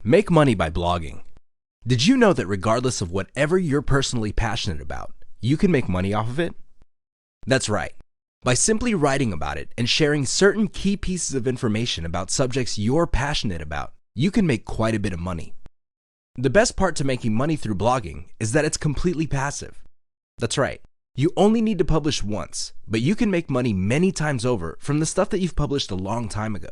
Make money by blogging. Did you know that regardless of whatever you're personally passionate about, you can make money off of it? That's right. By simply writing about it and sharing certain key pieces of information about subjects you're passionate about, you can make quite a bit of money. The best part to making money through blogging is that it's completely passive. That's right. You only need to publish once, but you can make money many times over from the stuff that you've published a long time ago.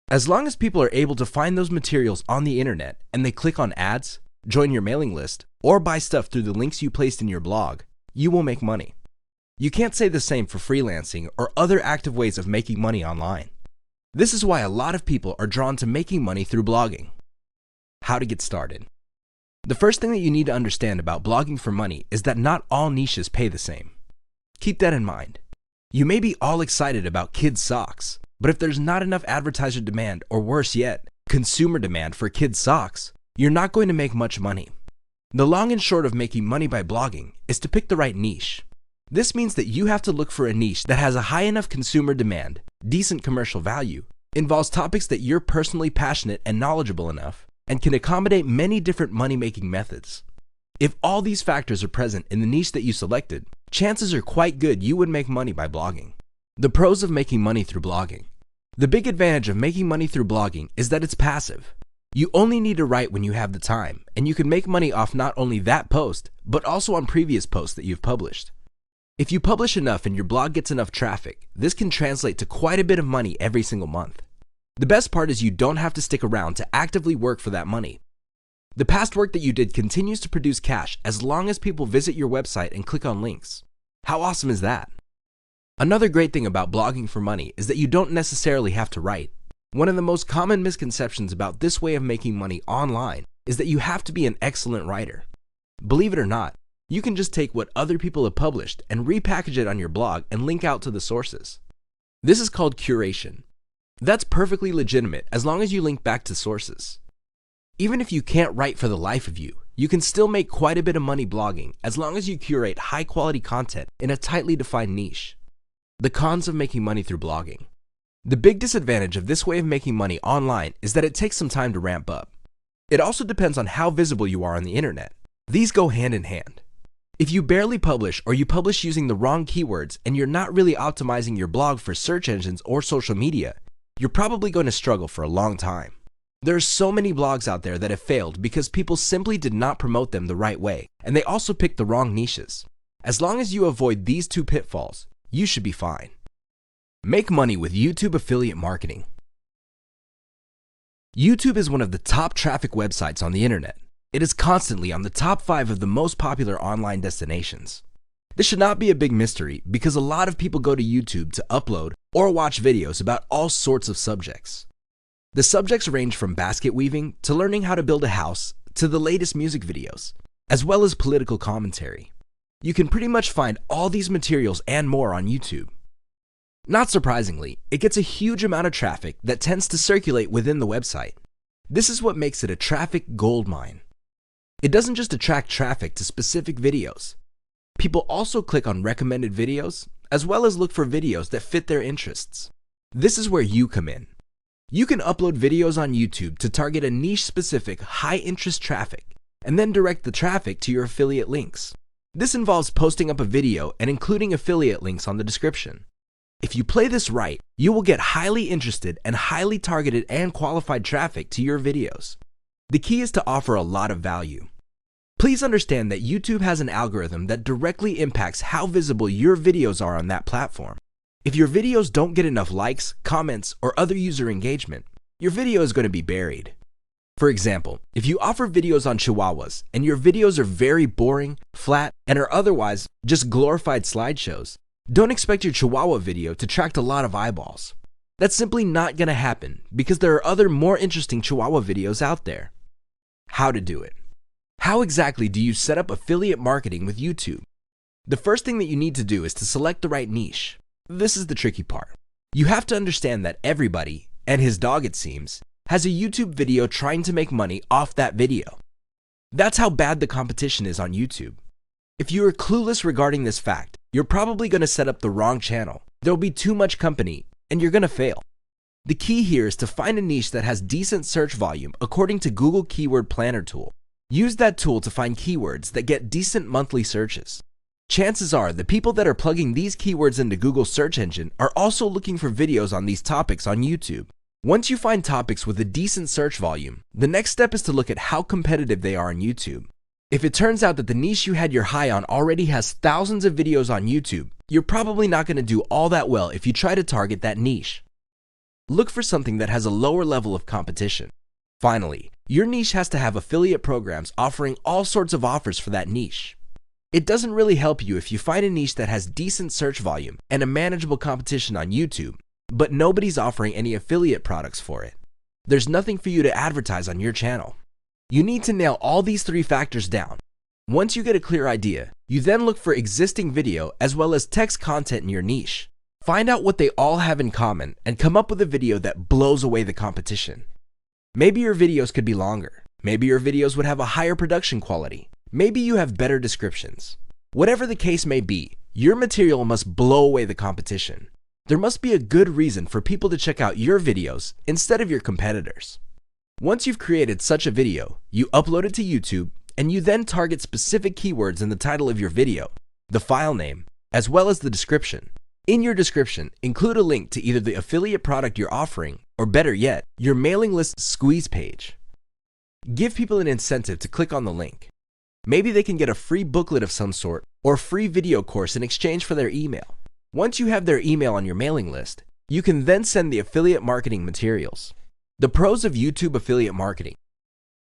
As long as people are able to find those materials on the internet and they click on ads, join your mailing list, or buy stuff through the links you placed in your blog, you will make money. You can't say the same for freelancing or other active ways of making money online. This is why a lot of people are drawn to making money through blogging. How to get started. The first thing that you need to understand about blogging for money is that not all niches pay the same. Keep that in mind. You may be all excited about kids' socks, but if there's not enough advertiser demand, or worse yet, consumer demand for kids' socks, you're not going to make much money. The long and short of making money by blogging is to pick the right niche. This means that you have to look for a niche that has a high enough consumer demand, decent commercial value, involves topics that you're personally passionate and knowledgeable enough, and can accommodate many different money-making methods. If all these factors are present in the niche that you selected, chances are quite good you would make money by blogging. The pros of making money through blogging. The big advantage of making money through blogging is that it's passive. You only need to write when you have the time, and you can make money off not only that post, but also on previous posts that you've published. If you publish enough and your blog gets enough traffic, this can translate to quite a bit of money every single month. The best part is you don't have to stick around to actively work for that money. The past work that you did continues to produce cash as long as people visit your website and click on links. How awesome is that? Another great thing about blogging for money is that you don't necessarily have to write. One of the most common misconceptions about this way of making money online is that you have to be an excellent writer. Believe it or not, you can just take what other people have published and repackage it on your blog and link out to the sources. This is called curation. That's perfectly legitimate as long as you link back to sources. Even if you can't write for the life of you, you can still make quite a bit of money blogging as long as you curate high-quality content in a tightly defined niche. The cons of making money through blogging. The big disadvantage of this way of making money online is that it takes some time to ramp up. It also depends on how visible you are on the internet. These go hand in hand. If you barely publish or you publish using the wrong keywords and you're not really optimizing your blog for search engines or social media, you're probably going to struggle for a long time. There are so many blogs out there that have failed because people simply did not promote them the right way, and they also picked the wrong niches. As long as you avoid these two pitfalls, you should be fine. Make money with YouTube affiliate marketing. YouTube is one of the top traffic websites on the internet. It is constantly on the top 5 of the most popular online destinations. This should not be a big mystery because a lot of people go to YouTube to upload or watch videos about all sorts of subjects. The subjects range from basket weaving to learning how to build a house to the latest music videos, as well as political commentary. You can pretty much find all these materials and more on YouTube. Not surprisingly, it gets a huge amount of traffic that tends to circulate within the website. This is what makes it a traffic goldmine. It doesn't just attract traffic to specific videos. People also click on recommended videos, as well as look for videos that fit their interests. This is where you come in. You can upload videos on YouTube to target a niche-specific, high-interest traffic, and then direct the traffic to your affiliate links. This involves posting up a video and including affiliate links on the description. If you play this right, you will get highly interested and highly targeted and qualified traffic to your videos. The key is to offer a lot of value. Please understand that YouTube has an algorithm that directly impacts how visible your videos are on that platform. If your videos don't get enough likes, comments, or other user engagement, your video is going to be buried. For example, if you offer videos on chihuahuas and your videos are very boring, flat, and are otherwise just glorified slideshows, don't expect your chihuahua video to attract a lot of eyeballs. That's simply not going to happen because there are other more interesting chihuahua videos out there. How to do it. How exactly do you set up affiliate marketing with YouTube? The first thing that you need to do is to select the right niche. This is the tricky part. You have to understand that everybody, and his dog it seems, has a YouTube video trying to make money off that video. That's how bad the competition is on YouTube. If you are clueless regarding this fact, you're probably going to set up the wrong channel. There'll be too much company, and you're going to fail. The key here is to find a niche that has decent search volume according to Google Keyword Planner tool. Use that tool to find keywords that get decent monthly searches. Chances are the people that are plugging these keywords into Google's search engine are also looking for videos on these topics on YouTube. Once you find topics with a decent search volume, the next step is to look at how competitive they are on YouTube. If it turns out that the niche you had your eye on already has thousands of videos on YouTube, you're probably not going to do all that well if you try to target that niche. Look for something that has a lower level of competition. Finally, your niche has to have affiliate programs offering all sorts of offers for that niche. It doesn't really help you if you find a niche that has decent search volume and a manageable competition on YouTube, but nobody's offering any affiliate products for it. There's nothing for you to advertise on your channel. You need to nail all these 3 factors down. Once you get a clear idea, you then look for existing video as well as text content in your niche. Find out what they all have in common and come up with a video that blows away the competition. Maybe your videos could be longer. Maybe your videos would have a higher production quality. Maybe you have better descriptions. Whatever the case may be, your material must blow away the competition. There must be a good reason for people to check out your videos instead of your competitors. Once you've created such a video, you upload it to YouTube, and you then target specific keywords in the title of your video, the file name, as well as the description. In your description, include a link to either the affiliate product you're offering, or better yet, your mailing list squeeze page. Give people an incentive to click on the link. Maybe they can get a free booklet of some sort or a free video course in exchange for their email. Once you have their email on your mailing list, you can then send the affiliate marketing materials. The pros of YouTube affiliate marketing.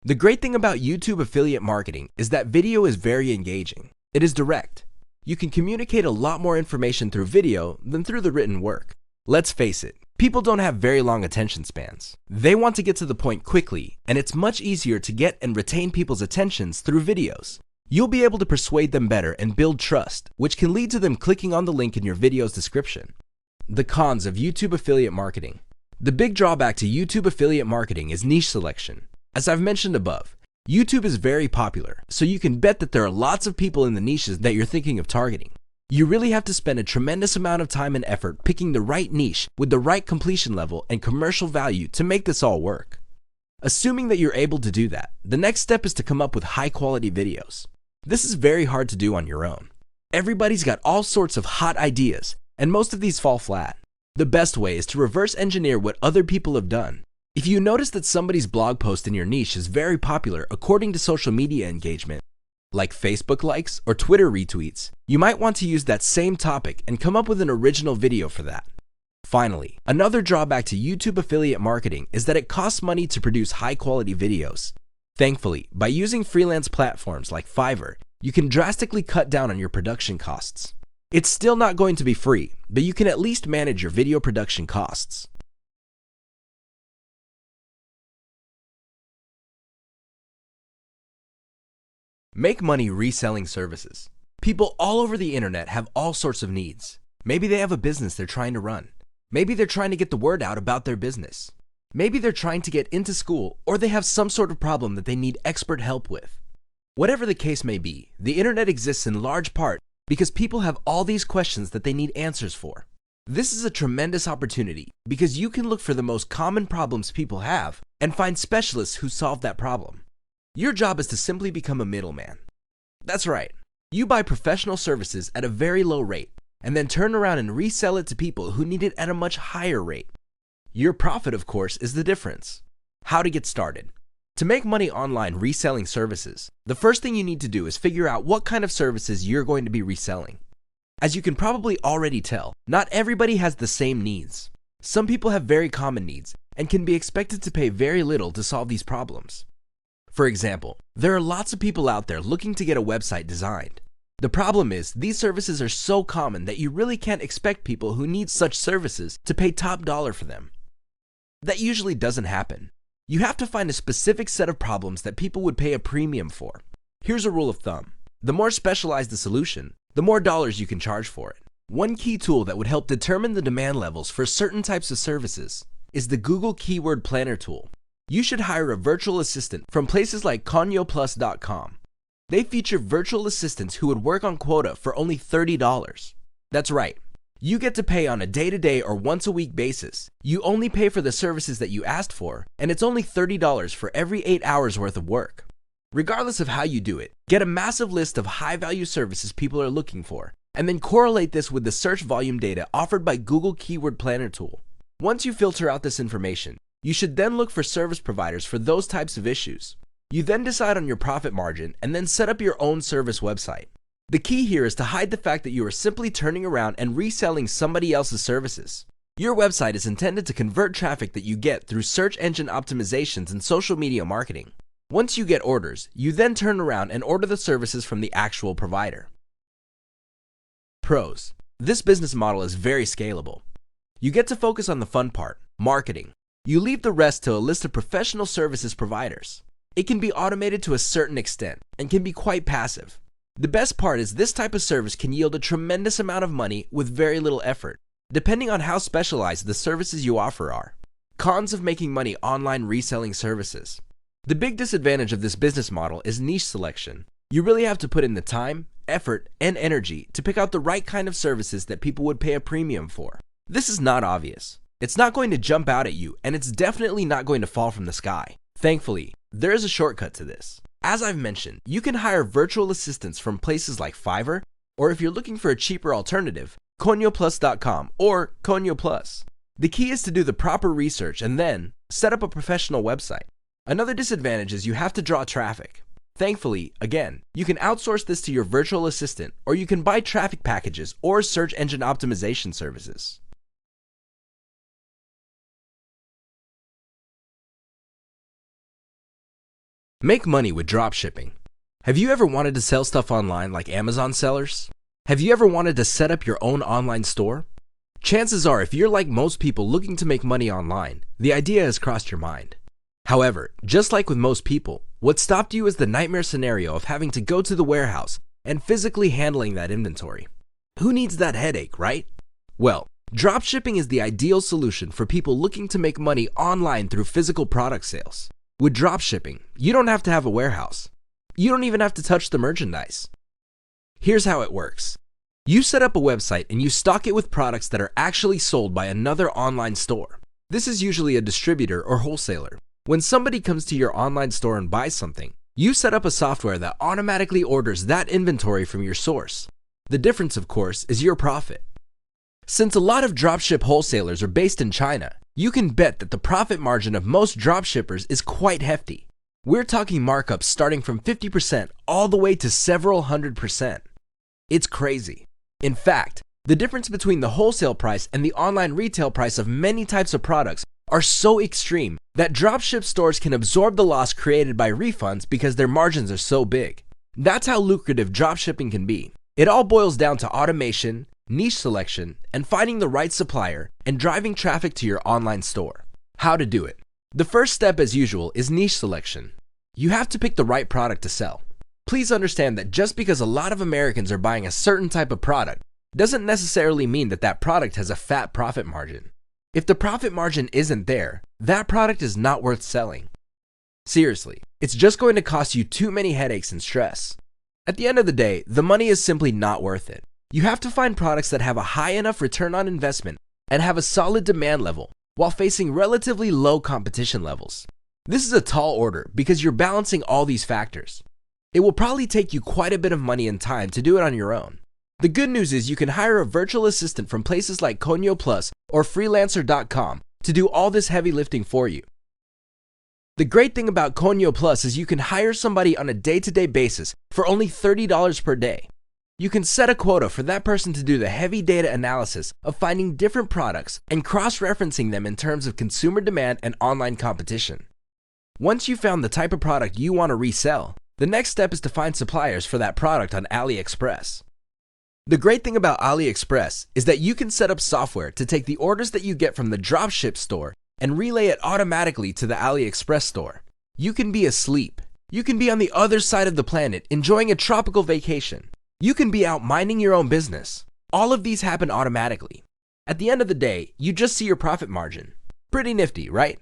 The great thing about YouTube affiliate marketing is that video is very engaging. It is direct. You can communicate a lot more information through video than through the written work. Let's face it, people don't have very long attention spans. They want to get to the point quickly, and it's much easier to get and retain people's attentions through videos. You'll be able to persuade them better and build trust, which can lead to them clicking on the link in your video's description. The cons of YouTube affiliate marketing. The big drawback to YouTube affiliate marketing is niche selection. As I've mentioned above, YouTube is very popular, so you can bet that there are lots of people in the niches that you're thinking of targeting. You really have to spend a tremendous amount of time and effort picking the right niche with the right completion level and commercial value to make this all work. Assuming that you're able to do that, the next step is to come up with high-quality videos. This is very hard to do on your own. Everybody's got all sorts of hot ideas, and most of these fall flat. The best way is to reverse engineer what other people have done. If you notice that somebody's blog post in your niche is very popular according to social media engagement, like Facebook likes or Twitter retweets, you might want to use that same topic and come up with an original video for that. Finally, another drawback to YouTube affiliate marketing is that it costs money to produce high-quality videos. Thankfully, by using freelance platforms like Fiverr, you can drastically cut down on your production costs. It's still not going to be free, but you can at least manage your video production costs. Make money reselling services. People all over the internet have all sorts of needs. Maybe they have a business they're trying to run. Maybe they're trying to get the word out about their business. Maybe they're trying to get into school, or they have some sort of problem that they need expert help with. Whatever the case may be, the internet exists in large part because people have all these questions that they need answers for. This is a tremendous opportunity because you can look for the most common problems people have and find specialists who solve that problem. Your job is to simply become a middleman. That's right. You buy professional services at a very low rate and then turn around and resell it to people who need it at a much higher rate. Your profit, of course, is the difference. How to get started. To make money online reselling services, the first thing you need to do is figure out what kind of services you're going to be reselling. As you can probably already tell, not everybody has the same needs. Some people have very common needs and can be expected to pay very little to solve these problems. For example, there are lots of people out there looking to get a website designed. The problem is, these services are so common that you really can't expect people who need such services to pay top dollar for them. That usually doesn't happen. You have to find a specific set of problems that people would pay a premium for. Here's a rule of thumb. The more specialized the solution, the more dollars you can charge for it. One key tool that would help determine the demand levels for certain types of services is the Google Keyword Planner tool. You should hire a virtual assistant from places like conyoplus.com. They feature virtual assistants who would work on quota for only $30. That's right. You get to pay on a day-to-day or once-a-week basis. You only pay for the services that you asked for, and it's only $30 for every 8 hours worth of work. Regardless of how you do it, get a massive list of high-value services people are looking for, and then correlate this with the search volume data offered by Google Keyword Planner tool. Once you filter out this information, you should then look for service providers for those types of issues. You then decide on your profit margin and then set up your own service website. The key here is to hide the fact that you are simply turning around and reselling somebody else's services. Your website is intended to convert traffic that you get through search engine optimizations and social media marketing. Once you get orders, you then turn around and order the services from the actual provider. Pros: this business model is very scalable. You get to focus on the fun part, marketing. You leave the rest to a list of professional services providers. It can be automated to a certain extent and can be quite passive. The best part is this type of service can yield a tremendous amount of money with very little effort, depending on how specialized the services you offer are. Cons of making money online reselling services. The big disadvantage of this business model is niche selection. You really have to put in the time, effort, and energy to pick out the right kind of services that people would pay a premium for. This is not obvious. It's not going to jump out at you, and it's definitely not going to fall from the sky. Thankfully, there is a shortcut to this. As I've mentioned, you can hire virtual assistants from places like Fiverr, or if you're looking for a cheaper alternative, ConioPlus.com or Conio Plus. The key is to do the proper research and then set up a professional website. Another disadvantage is you have to draw traffic. Thankfully, again, you can outsource this to your virtual assistant, or you can buy traffic packages or search engine optimization services. Make money with dropshipping. Have you ever wanted to sell stuff online like Amazon sellers? Have you ever wanted to set up your own online store? Chances are, if you're like most people looking to make money online, the idea has crossed your mind. However, just like with most people, what stopped you is the nightmare scenario of having to go to the warehouse and physically handling that inventory. Who needs that headache, right? Well, dropshipping is the ideal solution for people looking to make money online through physical product sales. With dropshipping, you don't have to have a warehouse. You don't even have to touch the merchandise. Here's how it works. You set up a website and you stock it with products that are actually sold by another online store. This is usually a distributor or wholesaler. When somebody comes to your online store and buys something, you set up a software that automatically orders that inventory from your source. The difference, of course, is your profit. Since a lot of dropship wholesalers are based in China, you can bet that the profit margin of most dropshippers is quite hefty. We're talking markups starting from 50% all the way to several 100%. It's crazy. In fact, the difference between the wholesale price and the online retail price of many types of products are so extreme that dropship stores can absorb the loss created by refunds because their margins are so big. That's how lucrative dropshipping can be. It all boils down to automation, niche selection, and finding the right supplier and driving traffic to your online store. How to do it? The first step, as usual, is niche selection. You have to pick the right product to sell. Please understand that just because a lot of Americans are buying a certain type of product doesn't necessarily mean that that product has a fat profit margin. If the profit margin isn't there, that product is not worth selling. Seriously, it's just going to cost you too many headaches and stress. At the end of the day, the money is simply not worth it. You have to find products that have a high enough return on investment and have a solid demand level while facing relatively low competition levels. This is a tall order because you're balancing all these factors. It will probably take you quite a bit of money and time to do it on your own. The good news is you can hire a virtual assistant from places like Conio Plus or Freelancer.com to do all this heavy lifting for you. The great thing about Conio Plus is you can hire somebody on a day-to-day basis for only $30 per day. You can set a quota for that person to do the heavy data analysis of finding different products and cross-referencing them in terms of consumer demand and online competition. Once you've found the type of product you want to resell, the next step is to find suppliers for that product on AliExpress. The great thing about AliExpress is that you can set up software to take the orders that you get from the dropship store and relay it automatically to the AliExpress store. You can be asleep. You can be on the other side of the planet enjoying a tropical vacation. You can be out minding your own business. All of these happen automatically. At the end of the day, you just see your profit margin. Pretty nifty, right?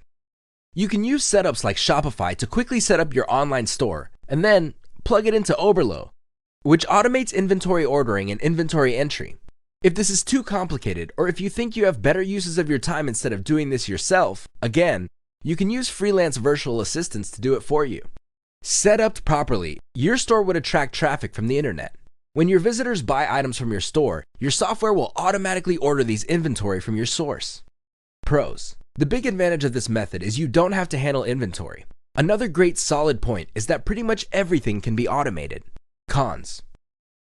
You can use setups like Shopify to quickly set up your online store and then plug it into Oberlo, which automates inventory ordering and inventory entry. If this is too complicated, or if you think you have better uses of your time instead of doing this yourself, again, you can use freelance virtual assistants to do it for you. Set up properly, your store would attract traffic from the internet. When your visitors buy items from your store, your software will automatically order these inventory from your source. Pros. The big advantage of this method is you don't have to handle inventory. Another great solid point is that pretty much everything can be automated. Cons.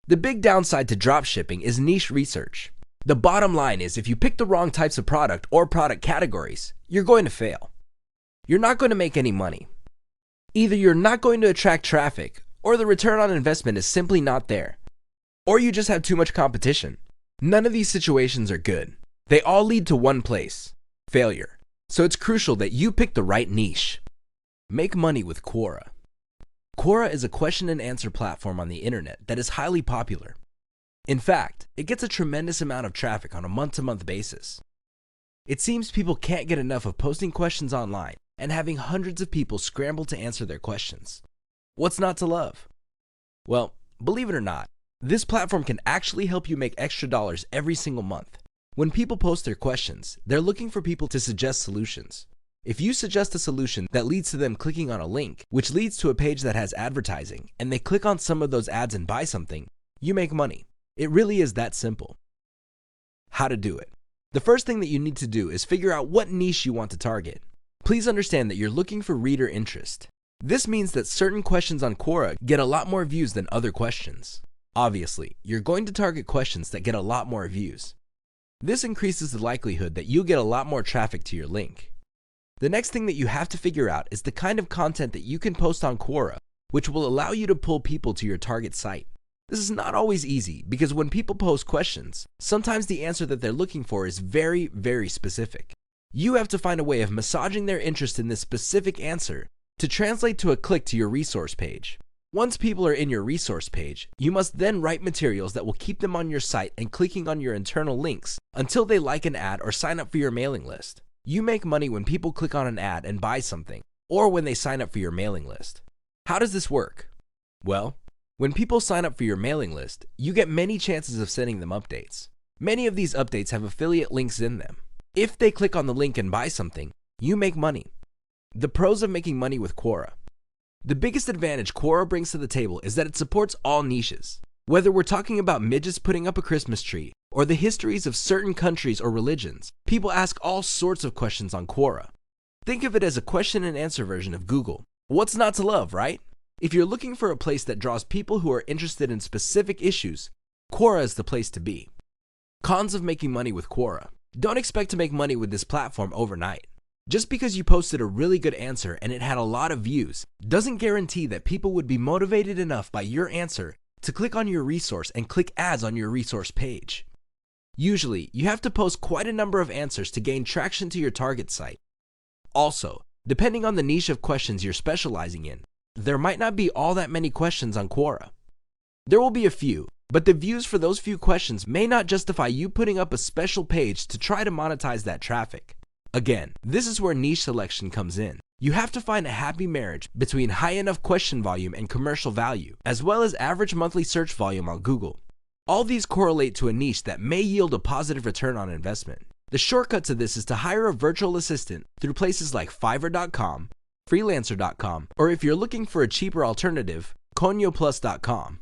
The big downside to dropshipping is niche research. The bottom line is if you pick the wrong types of product or product categories, you're going to fail. You're not going to make any money. Either you're not going to attract traffic, or the return on investment is simply not there. Or you just have too much competition. None of these situations are good. They all lead to one place: failure. So it's crucial that you pick the right niche. Make money with Quora. Quora is a question and answer platform on the internet that is highly popular. In fact, it gets a tremendous amount of traffic on a month-to-month basis. It seems people can't get enough of posting questions online and having hundreds of people scramble to answer their questions. What's not to love? Well, believe it or not, this platform can actually help you make extra dollars every single month. When people post their questions, they're looking for people to suggest solutions. If you suggest a solution that leads to them clicking on a link, which leads to a page that has advertising, and they click on some of those ads and buy something, you make money. It really is that simple. How to do it. The first thing that you need to do is figure out what niche you want to target. Please understand that you're looking for reader interest. This means that certain questions on Quora get a lot more views than other questions. Obviously, you're going to target questions that get a lot more views. This increases the likelihood that you'll get a lot more traffic to your link. The next thing that you have to figure out is the kind of content that you can post on Quora, which will allow you to pull people to your target site. This is not always easy because when people post questions, sometimes the answer that they're looking for is very, very specific. You have to find a way of massaging their interest in this specific answer to translate to a click to your resource page. Once people are in your resource page, you must then write materials that will keep them on your site and clicking on your internal links until they like an ad or sign up for your mailing list. You make money when people click on an ad and buy something, or when they sign up for your mailing list. How does this work? Well, when people sign up for your mailing list, you get many chances of sending them updates. Many of these updates have affiliate links in them. If they click on the link and buy something, you make money. The pros of making money with Quora. The biggest advantage Quora brings to the table is that it supports all niches. Whether we're talking about midgets putting up a Christmas tree, or the histories of certain countries or religions, people ask all sorts of questions on Quora. Think of it as a question and answer version of Google. What's not to love, right? If you're looking for a place that draws people who are interested in specific issues, Quora is the place to be. Cons of making money with Quora. Don't expect to make money with this platform overnight. Just because you posted a really good answer and it had a lot of views, doesn't guarantee that people would be motivated enough by your answer to click on your resource and click ads on your resource page. Usually, you have to post quite a number of answers to gain traction to your target site. Also, depending on the niche of questions you're specializing in, there might not be all that many questions on Quora. There will be a few, but the views for those few questions may not justify you putting up a special page to try to monetize that traffic. Again, this is where niche selection comes in. You have to find a happy marriage between high enough question volume and commercial value, as well as average monthly search volume on Google. All these correlate to a niche that may yield a positive return on investment. The shortcut to this is to hire a virtual assistant through places like Fiverr.com, Freelancer.com, or if you're looking for a cheaper alternative, ConyoPlus.com.